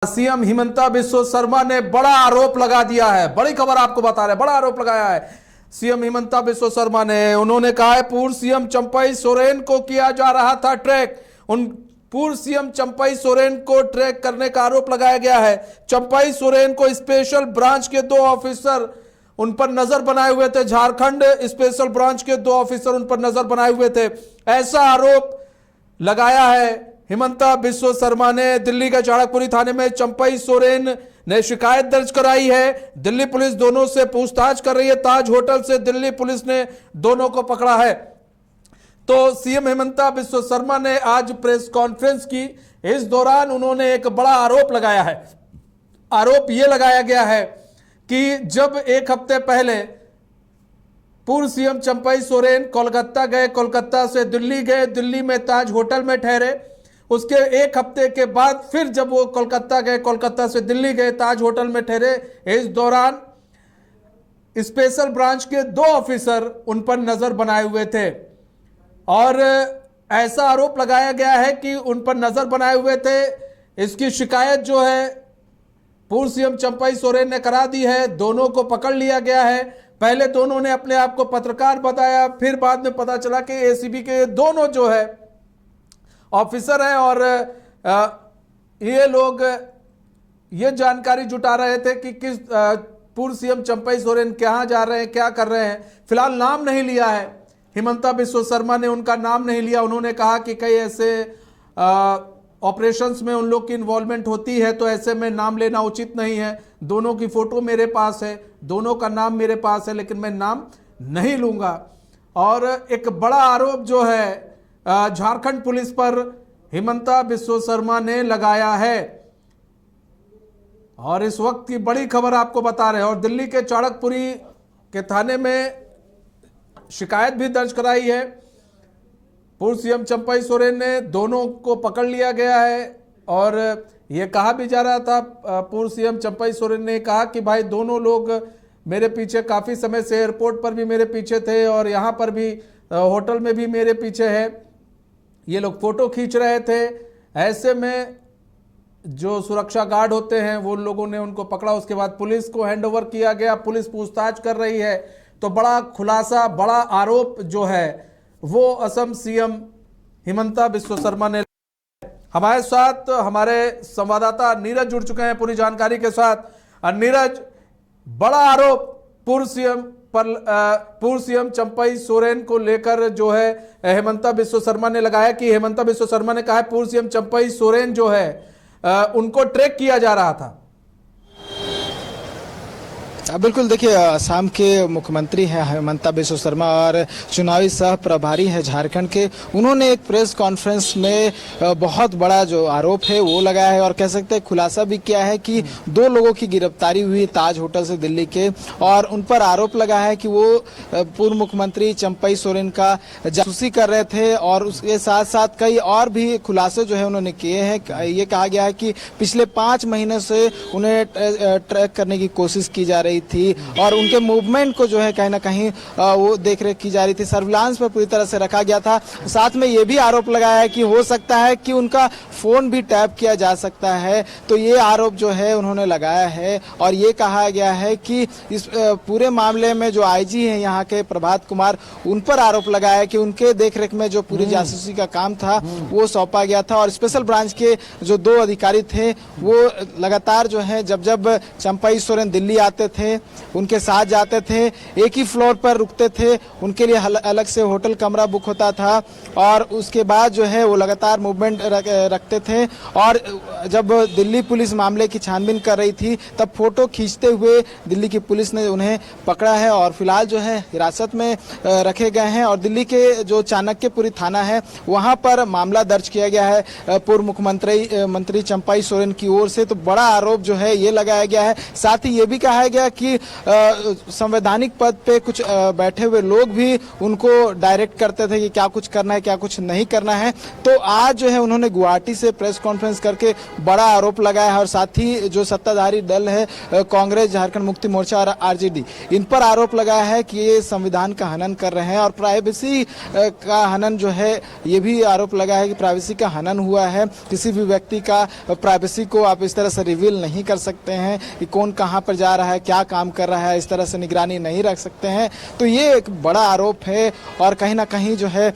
CM Himanta Biswa Sharma ने बड़ा आरोप लगा दिया है। बड़ी खबर आपको बता रहे हैं, बड़ा आरोप लगाया है सीएम हिमंता बिस्वा शर्मा ने। उन्होंने कहा है पूर्व सीएम चंपई सोरेन को किया जा रहा था ट्रैक। उन पूर्व सीएम चंपई सोरेन को ट्रैक करने का आरोप लगाया गया है। चंपई सोरेन को स्पेशल ब्रांच के 2 ऑफिसर उन पर नजर बनाए हुए थे। झारखंड स्पेशल ब्रांच के 2 ऑफिसर उन पर नजर बनाए हुए थे, ऐसा आरोप लगाया है हिमंता बिस्वा शर्मा ने। दिल्ली के चाणकपुरी थाने में चंपई सोरेन ने शिकायत दर्ज कराई है। दिल्ली पुलिस दोनों से पूछताछ कर रही है। ताज होटल से दिल्ली पुलिस ने दोनों को पकड़ा है। तो सीएम हिमंता बिस्वा शर्मा ने आज प्रेस कॉन्फ्रेंस की। इस दौरान उन्होंने एक बड़ा आरोप लगाया है। आरोप यह लगाया गया है कि जब एक हफ्ते पहले पूर्व सीएम चंपई सोरेन कोलकाता गए, कोलकाता से दिल्ली गए, दिल्ली में ताज होटल में ठहरे, उसके एक हफ्ते के बाद फिर जब वो कोलकाता गए, कोलकाता से दिल्ली गए, ताज होटल में ठहरे, इस दौरान स्पेशल ब्रांच के 2 ऑफिसर उन पर नजर बनाए हुए थे और ऐसा आरोप लगाया गया है कि उन पर नजर बनाए हुए थे। इसकी शिकायत जो है पूर्व सीएम चंपई सोरेन ने करा दी है। दोनों को पकड़ लिया गया है। पहले दोनों ने अपने आप को पत्रकार बताया, फिर बाद में पता चला कि एसीबी के दोनों जो है ऑफिसर हैं और ये लोग ये जानकारी जुटा रहे थे कि किस पूर्व सीएम चंपई सोरेन कहाँ जा रहे हैं, क्या कर रहे हैं। फिलहाल नाम नहीं लिया है हिमंता बिस्वा शर्मा ने, उनका नाम नहीं लिया। उन्होंने कहा कि कई ऐसे ऑपरेशंस में उन लोग की इन्वॉल्वमेंट होती है तो ऐसे में नाम लेना उचित नहीं है। दोनों की फोटो मेरे पास है, दोनों का नाम मेरे पास है, लेकिन मैं नाम नहीं लूंगा। और एक बड़ा आरोप जो है झारखंड पुलिस पर हिमंता बिस्वा शर्मा ने लगाया है और इस वक्त की बड़ी खबर आपको बता रहे हैं। और दिल्ली के चाणकपुरी के थाने में शिकायत भी दर्ज कराई है पूर्व सीएम चंपई सोरेन ने। दोनों को पकड़ लिया गया है और यह कहा भी जा रहा था, पूर्व सीएम चंपई सोरेन ने कहा कि भाई दोनों लोग मेरे पीछे काफी समय से, एयरपोर्ट पर भी मेरे पीछे थे और यहां पर भी होटल में भी मेरे पीछे है। ये लोग फोटो खींच रहे थे। ऐसे में जो सुरक्षा गार्ड होते हैं वो लोगों ने उनको पकड़ा। उसके बाद पुलिस को हैंडओवर किया गया। पुलिस पूछताछ कर रही है। तो बड़ा खुलासा, बड़ा आरोप जो है वो असम सीएम हिमंता बिस्वा शर्मा ने। हमारे साथ हमारे संवाददाता नीरज जुड़ चुके हैं पूरी जानकारी के साथ। नीरज, बड़ा आरोप पूर्व सीएम चंपई सोरेन को लेकर जो है हिमंता बिस्वा शर्मा ने लगाया कि हिमंता बिस्वा शर्मा ने कहा है पूर्व सीएम चंपई सोरेन जो है उनको ट्रैक किया जा रहा था। बिल्कुल, देखिए असम के मुख्यमंत्री हैं हिमंता बिस्वा शर्मा और चुनावी सह प्रभारी हैं झारखंड के। उन्होंने एक प्रेस कॉन्फ्रेंस में बहुत बड़ा जो आरोप है वो लगाया है और कह सकते हैं खुलासा भी किया है कि 2 लोगों की गिरफ्तारी हुई ताज होटल से दिल्ली के और उन पर आरोप लगा है कि वो पूर्व मुख्यमंत्री चंपई सोरेन का जासूसी कर रहे थे और उसके साथ साथ कई और भी खुलासे जो है उन्होंने किए हैं। ये कहा गया है कि पिछले 5 महीने से उन्हें ट्रैक करने की कोशिश की जा रही थी और उनके मूवमेंट को जो है कहीं ना कहीं वो देखरेख की जा रही थी, सर्विलांस पर पूरी तरह से रखा गया था। साथ में ये भी आरोप लगाया है कि हो सकता है कि उनका फोन भी टैप किया जा सकता है। तो ये आरोप जो है उन्होंने लगाया है और ये कहा गया है कि इस पूरे मामले में जो आईजी हैं यहाँ के प्रभात कुमार, उन पर आरोप लगाया है कि उनके देखरेख में जो पूरी जासूसी का काम था वो सौंपा गया था और स्पेशल ब्रांच के जो 2 अधिकारी थे वो लगातार जो है जब चंपई सोरेन दिल्ली आते थे उनके साथ जाते थे, एक ही फ्लोर पर रुकते थे, उनके लिए अलग से होटल कमरा बुक होता था और उसके बाद जो है वो लगातार मूवमेंट रखते थे। और जब दिल्ली पुलिस मामले की छानबीन कर रही थी तब फोटो खींचते हुए दिल्ली की पुलिस ने उन्हें पकड़ा है और फिलहाल जो है हिरासत में रखे गए हैं और दिल्ली के जो चाणक्यपुरी थाना है वहां पर मामला दर्ज किया गया है पूर्व मुख्यमंत्री चंपई सोरेन की ओर से। तो बड़ा आरोप जो है ये लगाया गया है। साथ ही ये भी कहा गया कि संवैधानिक पद पे कुछ बैठे हुए लोग भी उनको डायरेक्ट करते थे कि क्या कुछ करना है क्या कुछ नहीं करना है। तो आज जो है उन्होंने गुवाहाटी से प्रेस कॉन्फ्रेंस करके बड़ा आरोप लगाया है और साथ ही जो सत्ताधारी दल है कांग्रेस, झारखंड मुक्ति मोर्चा और आरजेडी, इन पर आरोप लगाया है कि ये संविधान का हनन कर रहे हैं और प्राइवेसी का हनन जो है ये भी आरोप लगाया है कि प्राइवेसी का हनन हुआ है। किसी भी व्यक्ति का प्राइवेसी को आप इस तरह से रिवील नहीं कर सकते हैं कि कौन कहां पर जा रहा है, क्या काम कर रहा है, इस तरह से निगरानी नहीं रख सकते हैं। तो ये एक बड़ा आरोप है और कहीं ना कहीं जो है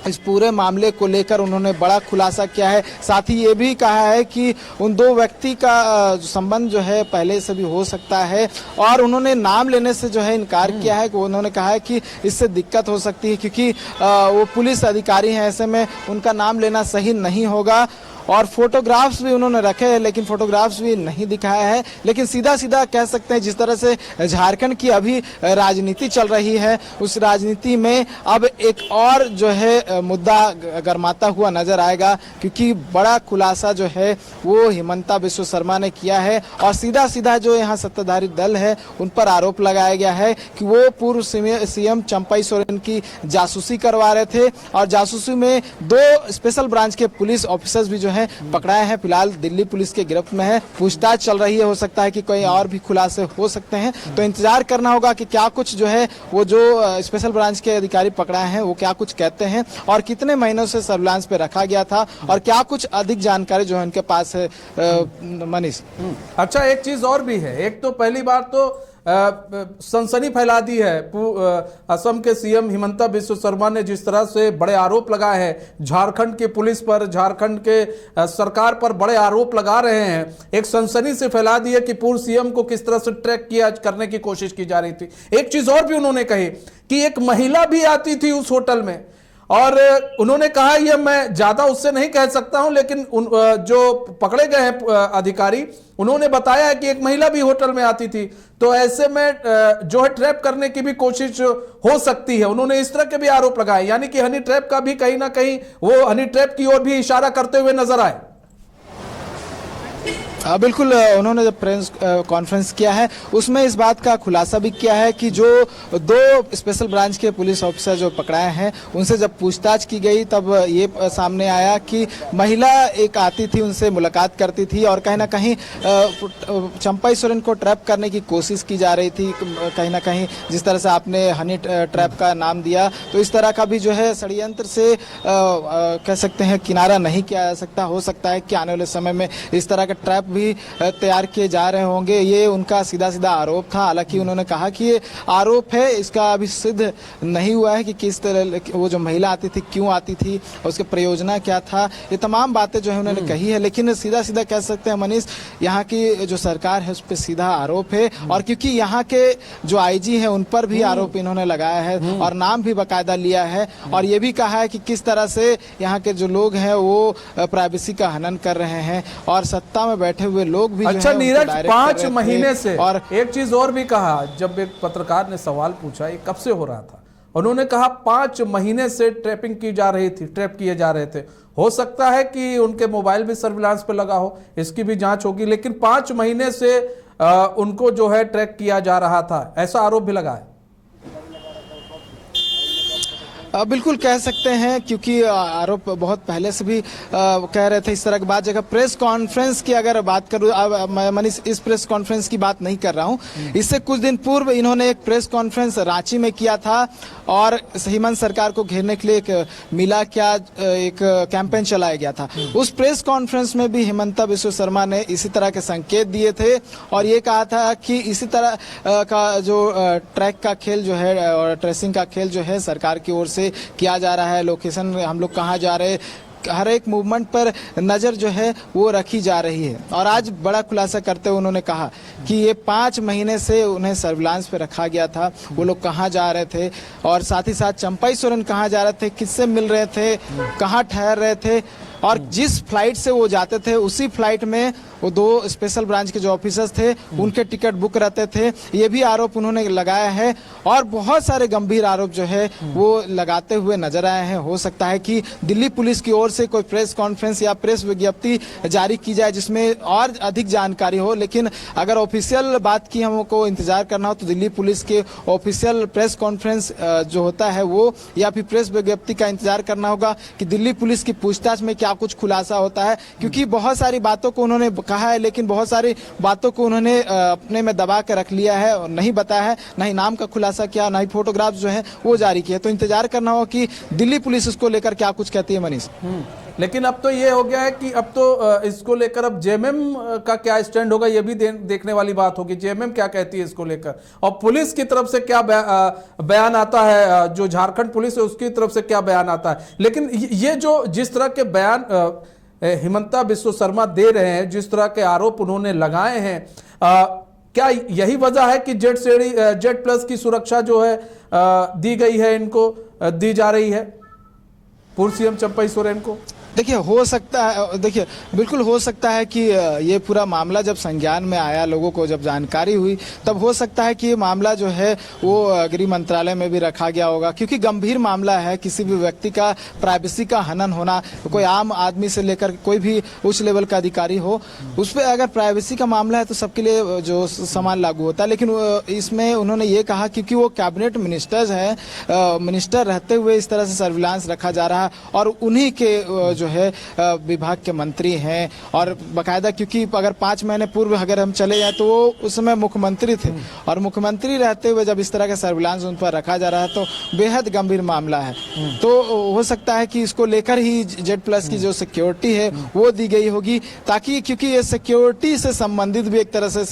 इस पूरे मामले को लेकर उन्होंने बड़ा खुलासा किया है। साथ ही ये भी कहा है कि उन दो व्यक्ति का संबंध जो है पहले से भी हो सकता है और उन्होंने नाम लेने से जो है इनकार किया है। कि उन्होंने कहा है कि इससे दिक्कत हो सकती है क्योंकि वो पुलिस अधिकारी हैं, ऐसे में उनका नाम लेना सही नहीं होगा। और फोटोग्राफ्स भी उन्होंने रखे हैं लेकिन फोटोग्राफ्स भी नहीं दिखाया है। लेकिन सीधा सीधा कह सकते हैं जिस तरह से झारखंड की अभी राजनीति चल रही है उस राजनीति में अब एक और जो है मुद्दा गरमाता हुआ नजर आएगा क्योंकि बड़ा खुलासा जो है वो हिमंता बिस्वा शर्मा ने किया है और सीधा सीधा जो यहाँ सत्ताधारी दल है उन पर आरोप लगाया गया है कि वो पूर्व सीएम चंपाई सोरेन की जासूसी करवा रहे थे और जासूसी में 2 स्पेशल ब्रांच के पुलिस ऑफिसर्स भी जो पकड़ाए हैं। फिलहाल दिल्ली पुलिस के गिरफ्त में है, पूछताछ चल रही है। हो सकता है कि कोई और भी खुलासे हो सकते हैं, तो इंतजार करना होगा कि क्या कुछ जो है वो जो स्पेशल ब्रांच के अधिकारी पकड़ाए हैं वो क्या कुछ कहते हैं और कितने महीनों से सर्विलांस पे रखा गया था और क्या कुछ अधिक जानकारी जो है उनके पास है। मनीष, अच्छा एक चीज और भी है। एक तो पहली बार तो सनसनी फैला दी है असम के सीएम हिमंता बिस्वा शर्मा ने जिस तरह से बड़े आरोप लगाए हैं झारखंड के पुलिस पर, झारखंड के सरकार पर बड़े आरोप लगा रहे हैं। एक सनसनी से फैला दी है कि पूर्व सीएम को किस तरह से ट्रैक किया करने की कोशिश की जा रही थी। एक चीज और भी उन्होंने कही कि एक महिला भी आती थी उस होटल में और उन्होंने कहा ये मैं ज्यादा उससे नहीं कह सकता हूं लेकिन जो पकड़े गए हैं अधिकारी उन्होंने बताया है कि एक महिला भी होटल में आती थी। तो ऐसे में जो है ट्रैप करने की भी कोशिश हो सकती है। उन्होंने इस तरह के भी आरोप लगाए, यानी कि हनी ट्रैप का भी कहीं ना कहीं वो हनी ट्रैप की ओर भी इशारा करते हुए नजर आए। बिल्कुल, उन्होंने जब प्रेस कॉन्फ्रेंस किया है उसमें इस बात का खुलासा भी किया है कि जो 2 स्पेशल ब्रांच के पुलिस ऑफिसर जो पकड़ाए हैं उनसे जब पूछताछ की गई तब ये सामने आया कि महिला एक आती थी, उनसे मुलाकात करती थी और कहीं ना कहीं चंपाई सोरेन को ट्रैप करने की कोशिश की जा रही थी। कहीं ना कहीं जिस तरह से आपने हनी ट्रैप का नाम दिया तो इस तरह का भी जो है षड्यंत्र से कह सकते हैं किनारा नहीं किया जा सकता। हो सकता है कि आने वाले समय में इस तरह का ट्रैप भी तैयार किए जा रहे होंगे। ये उनका सीधा सीधा आरोप था। हालांकि उन्होंने कहा कि ये आरोप है, इसका अभी सिद्ध नहीं हुआ है कि किस तरह वो जो महिला आती थी क्यों आती थी और उसके प्रयोजना क्या था। ये तमाम बातें जो है उन्होंने कही है लेकिन सीधा सीधा कह सकते हैं मनीष, यहाँ की जो सरकार है उस पर सीधा आरोप है और क्योंकि यहाँ के जो आईजी हैं उन पर भी आरोप इन्होंने लगाया है और नाम भी बाकायदा लिया है और ये भी कहा है कि किस तरह से यहाँ के जो लोग हैं वो प्राइवेसी का हनन कर रहे हैं और सत्ता में बैठे हुए लोग भी। अच्छा नीरज, 5 महीने से और एक चीज और भी कहा, जब एक पत्रकार ने सवाल पूछा ये कब से हो रहा था, उन्होंने कहा 5 महीने से ट्रैपिंग की जा रही थी, ट्रैप किए जा रहे थे। हो सकता है कि उनके मोबाइल भी सर्विलांस पे लगा हो, इसकी भी जांच होगी, लेकिन 5 महीने से उनको जो है ट्रैक किया जा रहा था, ऐसा आरोप भी लगा है। बिल्कुल कह सकते हैं क्योंकि आरोप बहुत पहले से भी कह रहे थे इस तरह की बात। जगह प्रेस कॉन्फ्रेंस की अगर बात करूं, अब मैं इस प्रेस कॉन्फ्रेंस की बात नहीं कर रहा हूं, इससे कुछ दिन पूर्व इन्होंने एक प्रेस कॉन्फ्रेंस रांची में किया था और हेमंत सरकार को घेरने के लिए एक मिला क्या एक कैंपेन चलाया गया था। उस प्रेस कॉन्फ्रेंस में भी हिमंता बिस्वा शर्मा ने इसी तरह के संकेत दिए थे और ये कहा था कि इसी तरह का जो ट्रैक का खेल जो है और ट्रेसिंग का खेल जो है सरकार की ओर से किया जा रहा है। लोकेशन हम लोग कहाँ जा रहे, हर एक मूवमेंट पर नजर जो है वो रखी जा रही है। और आज बड़ा खुलासा करते हुए उन्होंने कहा कि ये 5 महीने से उन्हें सर्विलांस पे रखा गया था, वो लोग कहाँ जा रहे थे और साथ ही साथ चंपाई सोरेन कहाँ जा रहे थे, किससे मिल रहे थे, कहाँ ठहर रहे थे और जिस फ्लाइट से वो जाते थे उसी फ्लाइट में वो 2 स्पेशल ब्रांच के जो ऑफिसर्स थे उनके टिकट बुक रहते थे। ये भी आरोप उन्होंने लगाया है और बहुत सारे गंभीर आरोप जो है वो लगाते हुए नजर आए हैं। हो सकता है कि दिल्ली पुलिस की ओर से कोई प्रेस कॉन्फ्रेंस या प्रेस विज्ञप्ति जारी की जाए जिसमें और अधिक जानकारी हो, लेकिन अगर ऑफिशियल बात की हमको इंतजार करना हो तो दिल्ली पुलिस के ऑफिशियल प्रेस कॉन्फ्रेंस जो होता है वो या फिर प्रेस विज्ञप्ति का इंतजार करना होगा कि दिल्ली पुलिस की पूछताछ में क्या कुछ खुलासा होता है, क्योंकि बहुत सारी बातों को उन्होंने कहा है लेकिन बहुत सारी बातों को उन्होंने अपने में दबा कर रख लिया है और नहीं बताया है, ना ही नाम का खुलासा किया, ना ही फोटोग्राफ जो है वो जारी किया। तो इंतजार करना होगा कि दिल्ली पुलिस इसको लेकर क्या कुछ कहती है। मनीष, लेकिन अब तो ये हो गया है कि अब तो इसको लेकर अब जेएमएम का क्या स्टैंड होगा ये भी देखने वाली बात होगी। जेएमएम क्या कहती है इसको लेकर और पुलिस की तरफ से क्या बयान आता है, जो झारखंड पुलिस है उसकी तरफ से क्या बयान आता है। लेकिन ये जो जिस तरह के बयान हिमंता बिस्वा शर्मा दे रहे हैं, जिस तरह के आरोप उन्होंने लगाए हैं, क्या यही वजह है कि जेड प्लस की सुरक्षा जो है दी गई है, इनको दी जा रही है पूर्व सीएम चंपई सोरेन को? देखिए हो सकता है, देखिए बिल्कुल हो सकता है कि ये पूरा मामला जब संज्ञान में आया, लोगों को जब जानकारी हुई, तब हो सकता है कि ये मामला जो है वो गृह मंत्रालय में भी रखा गया होगा, क्योंकि गंभीर मामला है। किसी भी व्यक्ति का प्राइवेसी का हनन होना, कोई आम आदमी से लेकर कोई भी उच्च लेवल का अधिकारी हो, उस पर अगर प्राइवेसी का मामला है तो सबके लिए जो समान लागू होता है। लेकिन इसमें उन्होंने ये कहा क्योंकि वो कैबिनेट मिनिस्टर्स हैं, मिनिस्टर रहते हुए इस तरह से सर्विलांस रखा जा रहा है और उन्हीं के जो है विभाग के मंत्री हैं और बकायदा, क्योंकि अगर 5 महीने पूर्व अगर हम चले जाए तो वो उस समय मुख्यमंत्री थे और मुख्यमंत्री रहते हुए जब इस तरह का सर्विलांस उन पर रखा जा रहा है तो बेहद गंभीर मामला है। तो हो सकता है कि इसको लेकर ही जेड प्लस की जो सिक्योरिटी है वो दी गई होगी, ताकि क्योंकि ये सिक्योरिटी से संबंधित भी एक तरह से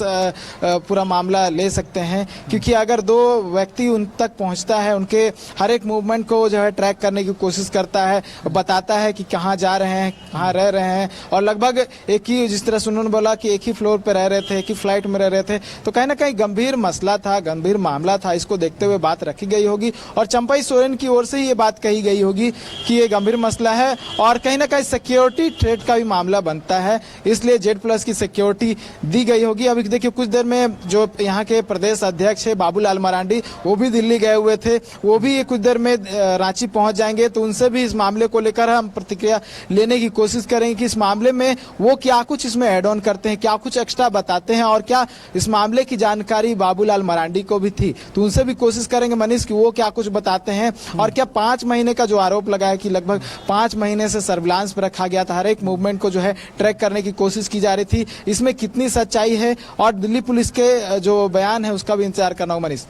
पूरा मामला ले सकते हैं, क्योंकि अगर 2 व्यक्ति उन तक पहुंचता है, उनके हर एक मूवमेंट को जो है ट्रैक करने की कोशिश करता है, बताता है कि कहाँ जा रहे हैं, कहाँ रह रहे हैं, और लगभग एक ही, जिस तरह से उन्होंने बोला कि एक ही फ्लोर पे रह रहे थे, एक ही फ्लाइट में रह रहे थे, तो कहीं ना कहीं गंभीर मसला था, गंभीर मामला था। इसको देखते हुए बात रखी गई होगी और चंपई सोरेन की ओर से ही ये बात कही गई होगी कि ये गंभीर मसला है और कहीं ना कहीं सिक्योरिटी थ्रेट का भी मामला बनता है, इसलिए जेड प्लस की सिक्योरिटी दी गई होगी। अभी देखिए कुछ देर में जो यहाँ के प्रदेश अध्यक्ष है बाबूलाल मरांडी, वो भी दिल्ली गए हुए थे, वो भी कुछ देर में रांची पहुंच जाएंगे, तो उनसे भी इस मामले को लेकर हम प्रतिक्रिया लेने की कोशिश करेंगे कि इस मामले में वो क्या कुछ इसमें ऐड ऑन करते हैं, क्या कुछ एक्स्ट्रा बताते हैं और क्या इस मामले की जानकारी बाबूलाल मरांडी को भी थी, तो उनसे भी कोशिश करेंगे मनीष कि वो क्या कुछ बताते हैं और क्या 5 महीने का जो आरोप लगा है कि लगभग 5 महीने से सर्विलांस पर रखा गया था, हर एक मूवमेंट को जो है ट्रैक करने की कोशिश की जा रही थी, इसमें कितनी सच्चाई है और दिल्ली पुलिस के जो बयान है उसका भी इंतजार करना होगा। मनीष,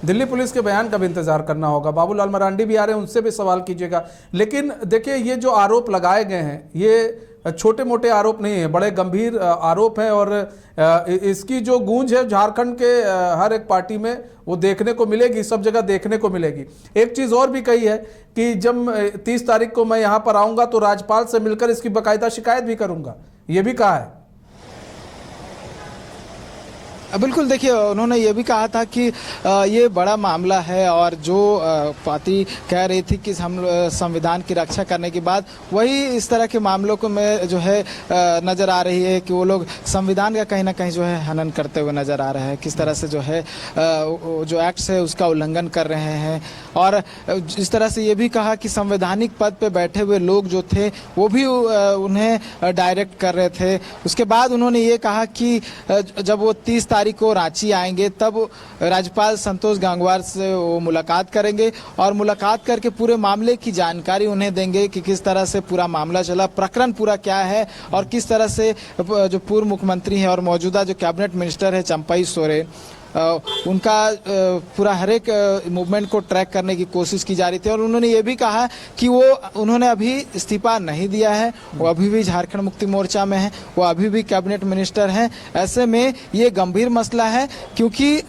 दिल्ली पुलिस के बयान का भी इंतजार करना होगा। बाबूलाल मरांडी भी आ रहे हैं, उनसे भी सवाल कीजिएगा। लेकिन देखिए ये जो आरोप लगाए गए हैं ये छोटे मोटे आरोप नहीं है, बड़े गंभीर आरोप हैं और इसकी जो गूंज है झारखंड के हर एक पार्टी में वो देखने को मिलेगी, सब जगह देखने को मिलेगी। एक चीज और भी कही है कि जब 30 तारीख को मैं यहाँ पर आऊंगा तो राज्यपाल से मिलकर इसकी बाकायदा शिकायत भी करूंगा, ये भी कहा है। बिल्कुल, देखिए उन्होंने ये भी कहा था कि ये बड़ा मामला है और जो पार्टी कह रही थी कि हम संविधान की रक्षा करने के बाद वही इस तरह के मामलों को में जो है नज़र आ रही है कि वो लोग संविधान का कहीं ना कहीं जो है हनन करते हुए नज़र आ रहे हैं, किस तरह से जो है जो एक्ट्स है उसका उल्लंघन कर रहे हैं। और इस तरह से ये भी कहा कि संवैधानिक पद पे बैठे हुए लोग जो थे वो भी उन्हें डायरेक्ट कर रहे थे। उसके बाद उन्होंने ये कहा कि जब वो 30 तारीख को रांची आएंगे तब राज्यपाल संतोष गंगवार से वो मुलाकात करेंगे और मुलाकात करके पूरे मामले की जानकारी उन्हें देंगे कि किस तरह से पूरा मामला चला, प्रकरण पूरा क्या है और किस तरह से जो पूर्व मुख्यमंत्री हैं और मौजूदा जो कैबिनेट मिनिस्टर है चंपई सोरेन, उनका पूरा हर एक मूवमेंट को ट्रैक करने की कोशिश की जा रही थी। और उन्होंने ये भी कहा कि उन्होंने अभी इस्तीफा नहीं दिया है, वो अभी भी झारखंड मुक्ति मोर्चा में है, वो अभी भी कैबिनेट मिनिस्टर हैं। ऐसे में ये गंभीर मसला है क्योंकि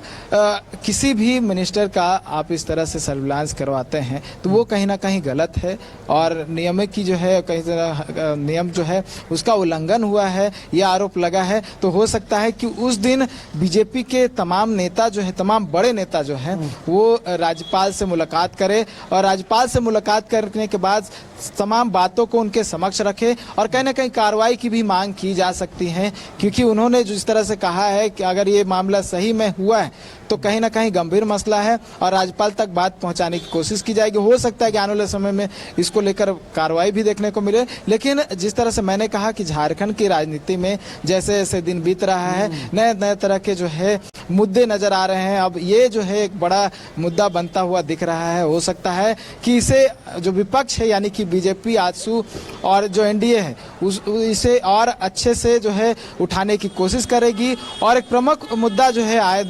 किसी भी मिनिस्टर का आप इस तरह से सर्विलांस करवाते हैं तो वो कहीं ना कहीं गलत है और नियम की जो है कहीं तरह नियम जो है उसका उल्लंघन हुआ है, ये आरोप लगा है। तो हो सकता है कि उस दिन बीजेपी के तमाम नेता जो है, तमाम बड़े नेता जो हैं वो राज्यपाल से मुलाकात करें और राज्यपाल से मुलाकात करने के बाद तमाम बातों को उनके समक्ष रखे और कहीं ना कहीं कार्रवाई की भी मांग की जा सकती है, क्योंकि उन्होंने जिस तरह से कहा है कि अगर ये मामला सही में हुआ है तो कहीं ना कहीं गंभीर मसला है और राज्यपाल तक बात पहुंचाने की कोशिश की जाएगी। हो सकता है कि आने वाले समय में इसको लेकर कार्रवाई भी देखने को मिले, लेकिन जिस तरह से मैंने कहा कि झारखंड की राजनीति में जैसे जैसे दिन बीत रहा है नए नए तरह के जो है मुद्दे नजर आ रहे हैं। अब ये जो है एक बड़ा मुद्दा बनता हुआ दिख रहा है। हो सकता है कि इसे जो विपक्ष है यानी कि बीजेपी, आजसू और जो एनडीए है इसे और अच्छे से जो है उठाने की कोशिश करेगी और एक प्रमुख मुद्दा जो है आए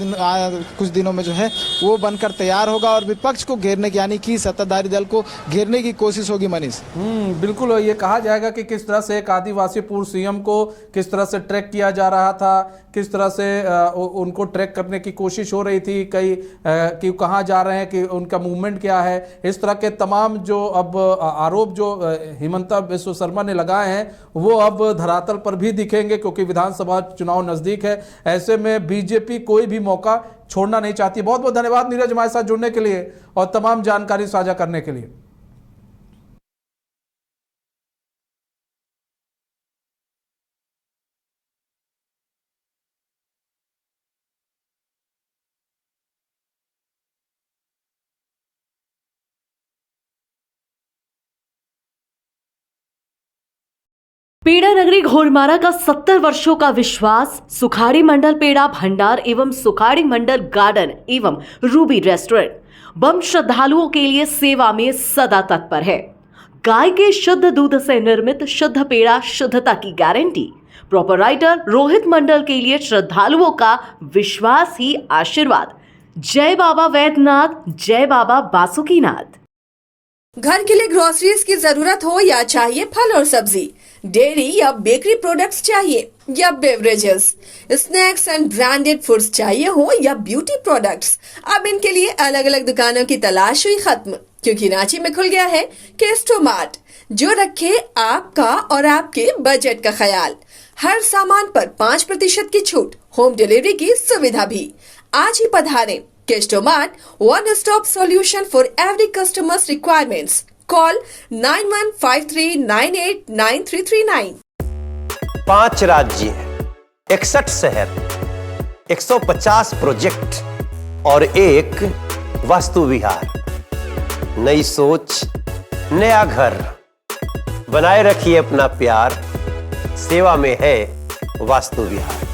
कुछ दिनों में जो है वो बनकर तैयार होगा और विपक्ष को घेरने की यानी कि सत्ताधारी दल को घेरने की कोशिश होगी। मनीष, बिल्कुल ये कहा जाएगा कि किस तरह से एक आदिवासी पूर्व सीएम को किस तरह से ट्रैक किया जा रहा था, किस तरह से उनको ट्रैक करने की कोशिश हो रही थी, कि कहाँ जा रहे हैं, कि उनका मूवमेंट क्या है। इस तरह के तमाम जो अब आरोप जो हिमंता बिस्वा शर्मा ने लगाए हैं वो अब धरातल पर भी दिखेंगे, क्योंकि विधानसभा चुनाव नजदीक है। ऐसे में बीजेपी कोई भी मौका छोड़ना नहीं चाहती। बहुत बहुत धन्यवाद नीरज हमारे साथ जुड़ने के लिए और तमाम जानकारी साझा करने के लिए। पेड़ा नगरी घोड़मारा का 70 वर्षों का विश्वास सुखाड़ी मंडल पेड़ा भंडार एवं सुखाड़ी मंडल गार्डन एवं रूबी रेस्टोरेंट बम श्रद्धालुओं के लिए सेवा में सदा तत्पर है। गाय के शुद्ध दूध से निर्मित शुद्ध पेड़ा, शुद्धता की गारंटी। प्रोपराइटर रोहित मंडल के लिए श्रद्धालुओं का विश्वास ही आशीर्वाद। जय बाबा वैद्यनाथ, जय बाबा बासुकीनाथ। घर के लिए ग्रोसरीज की जरूरत हो या चाहिए फल और सब्जी, डेयरी या बेकरी प्रोडक्ट्स चाहिए या beverages, snacks and branded foods चाहिए हो या ब्यूटी प्रोडक्ट्स, अब इनके लिए अलग अलग दुकानों की तलाश हुई खत्म, क्योंकि रांची में खुल गया है केस्टो मार्ट, जो रखे आपका और आपके बजट का ख्याल। हर सामान पर 5% की छूट, होम डिलीवरी की सुविधा भी। आज ही पधारें। Kesto mart, one stop solution for every customer's requirements. Call 9153989339। 5 राज्य, 61 शहर, 150 प्रोजेक्ट और एक वास्तु विहार। नई सोच, नया घर। बनाए रखिए अपना प्यार, सेवा में है वास्तु विहार।